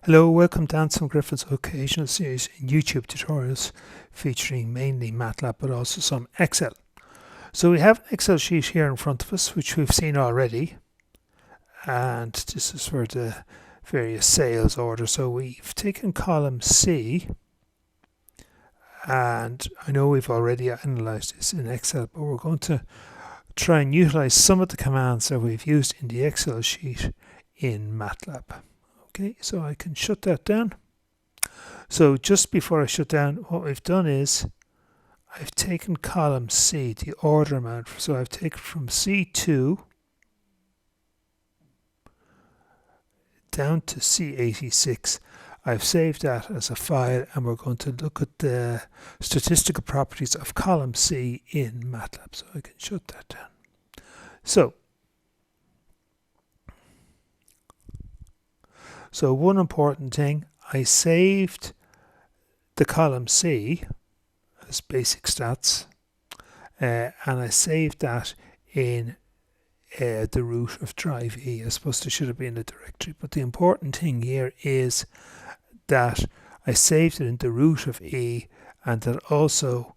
Hello, welcome to Anselm Griffin's occasional series in YouTube tutorials featuring mainly Matlab but also some Excel. So we have an Excel sheet here in front of us which we've seen already, and this is for the various sales orders. So we've taken column C, and I know we've already analysed this in Excel, but we're going to try and utilise some of the commands that we've used in the Excel sheet in Matlab. Okay, so I can shut that down. So just before I shut down, what we've done is I've taken column C, the order amount. So I've taken from C2 down to C86. I've saved that as a file, and we're going to look at the statistical properties of column C in Matlab. So I can shut that down. So one important thing, I saved the column C as basic stats, and I saved that in the root of drive E. I suppose there should have been a directory, but the important thing here is that I saved it in the root of E, and that also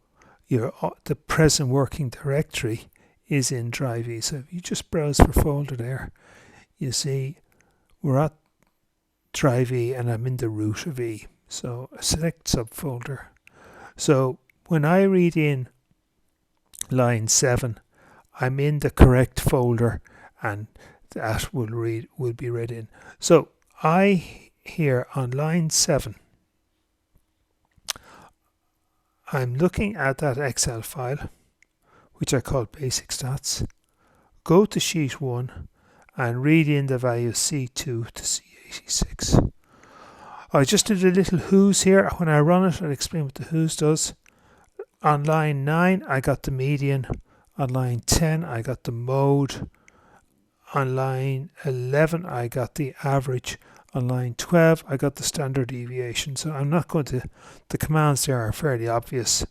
the present working directory is in drive E. So if you just browse for folder there, you see we're at drive E and I'm in the root of E. So select subfolder. So when I read in line 7, I'm in the correct folder, and that will be read in. So I here on line 7, I'm looking at that Excel file which I call basic stats. Go to sheet 1 and read in the value C2 to C86. I just did a little who's here. When I run it, I'll explain what the who's does. On line 9, I got the median. On line 10, I got the mode. On line 11, I got the average. On line 12, I got the standard deviation. So I'm not going to, the commands there are fairly obvious.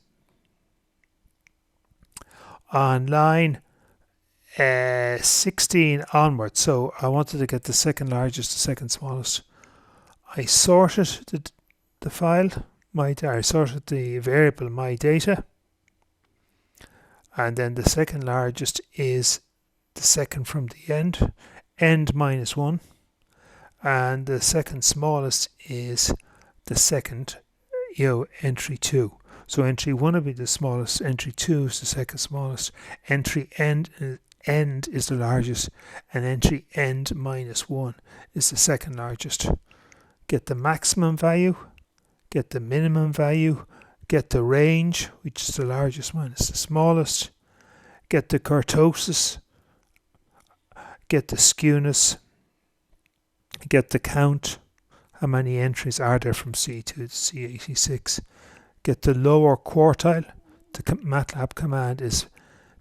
On line 16 onwards, so I wanted to get the second largest to second smallest. I sorted the file, I sorted the variable my data, and then the second largest is the second from the end minus 1, and the second smallest is the second, entry 2. So entry 1 will be the smallest, entry 2 is the second smallest, entry end is the largest, and entry end minus 1 is the second largest. Get the maximum value, get the minimum value, get the range, which is the largest minus the smallest, get the kurtosis, get the skewness, get the count, how many entries are there from C2 to C86, get the lower quartile. The Matlab command is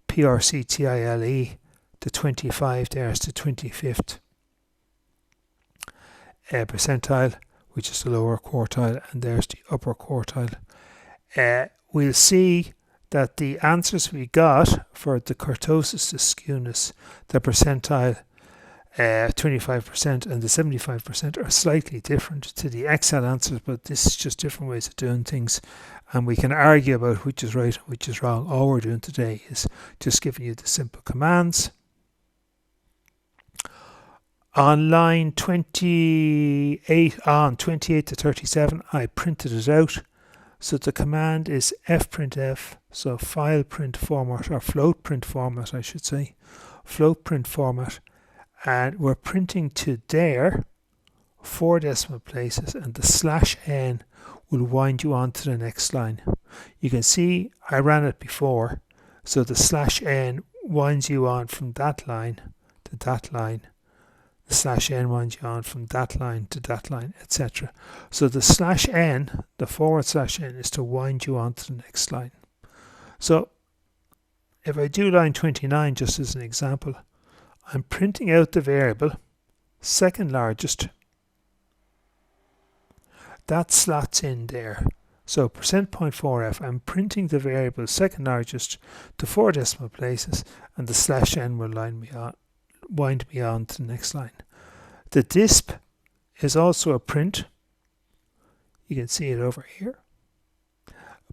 PRCTILE, the 25 there is the 25th percentile, which is the lower quartile, and there's the upper quartile. We'll see that the answers we got for the kurtosis, the skewness, the percentile 25% and the 75% are slightly different to the Excel answers, but this is just different ways of doing things, and we can argue about which is right and which is wrong. All we're doing today is just giving you the simple commands. On line 28 to 37, I printed it out. So the command is fprintf, so file print format, or float print format I should say, float print format, and we're printing to there 4 decimal places, and the /n will wind you on to the next line. You can see I ran it before, so the /n winds you on from that line to that line. The /n winds you on from that line to that line, etc. So the /n, the /n, is to wind you on to the next line. So if I do line 29 just as an example, I'm printing out the variable second largest. That slots in there. So %.4f, I'm printing the variable second largest to 4 decimal places, and the /n will wind me on to the next line. The disp is also a print, You can see it over here.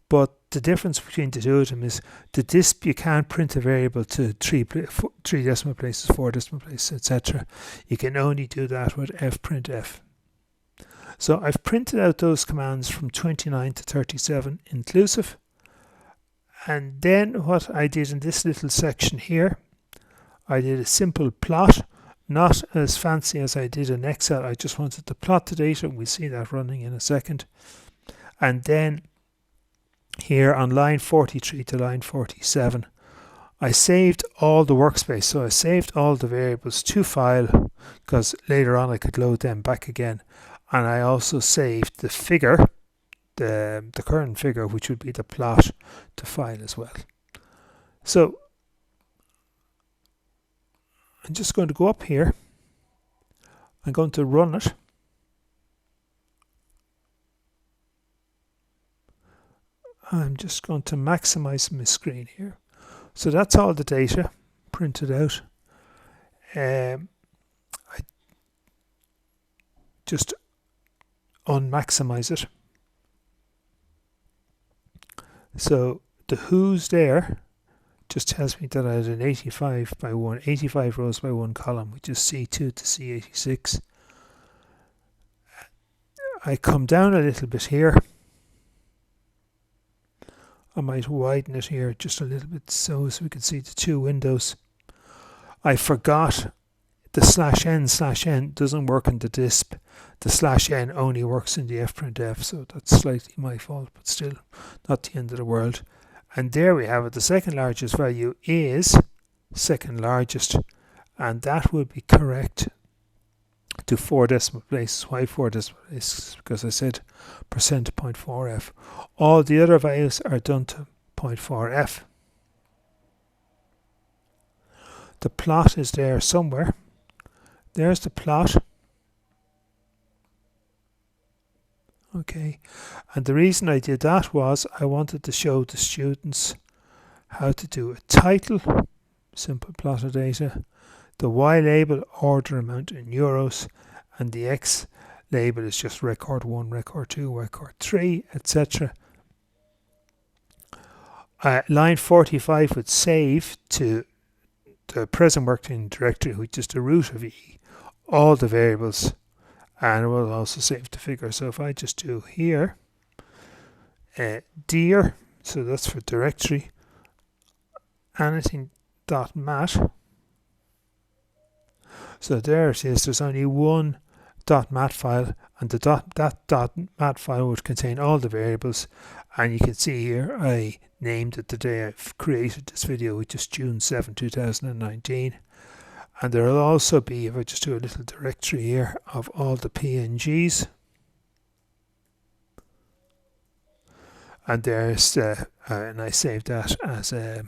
But the difference between the two of them is the disp, you can't print a variable to three decimal places, 4 decimal places, etc. You can only do that with fprintf. So I've printed out those commands from 29 to 37 inclusive. And then what I did in this little section here, I did a simple plot, not as fancy as I did in Excel. I just wanted to plot the data. We'll see that running in a second. And then here on line 43 to line 47, I saved all the workspace. So I saved all the variables to file, because later on I could load them back again. And I also saved the figure, the current figure, which would be the plot, to file as well. So I'm just going to go up here. I'm going to run it. I'm just going to maximize my screen here. So that's all the data printed out. I just unmaximize it. So the who's there just tells me that I had an 85 rows by 1 column, which is C2 to C86. I come down a little bit here. I might widen it here just a little bit so we can see the two windows. I forgot the /n doesn't work in the disp. The /n only works in the fprintf, so that's slightly my fault, but still not the end of the world. And there we have it. The second largest value is second largest, and that would be correct to 4 decimal places. Why 4 decimal places? Because I said %.4f. All the other values are done to 0.4f. The plot is there somewhere. There's the plot. Okay, and the reason I did that was I wanted to show the students how to do a title, simple plot of data, the Y label, order amount in euros, and the X label is just record 1, record 2, record 3, etc. Line 45 would save to the present working directory, which is the root of E, all the variables, and it will also save the figure. So if I just do here, dir, so that's for directory, anything.mat. So there it is. There's only one .mat file, and that .mat file would contain all the variables. And you can see here I named it the day I've created this video, which is June 7, 2019. And there will also be, if I just do a little directory here, of all the PNGs. And there's, and I saved that as a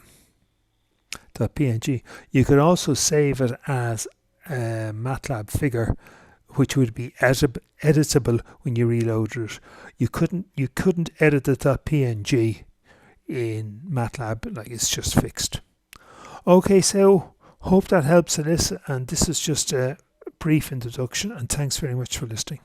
.png. You could also save it as a Matlab figure, which would be editable when you reload it. You couldn't edit the .png in Matlab, like it's just fixed. Okay, so hope that helps, Alyssa, and this is just a brief introduction, and thanks very much for listening.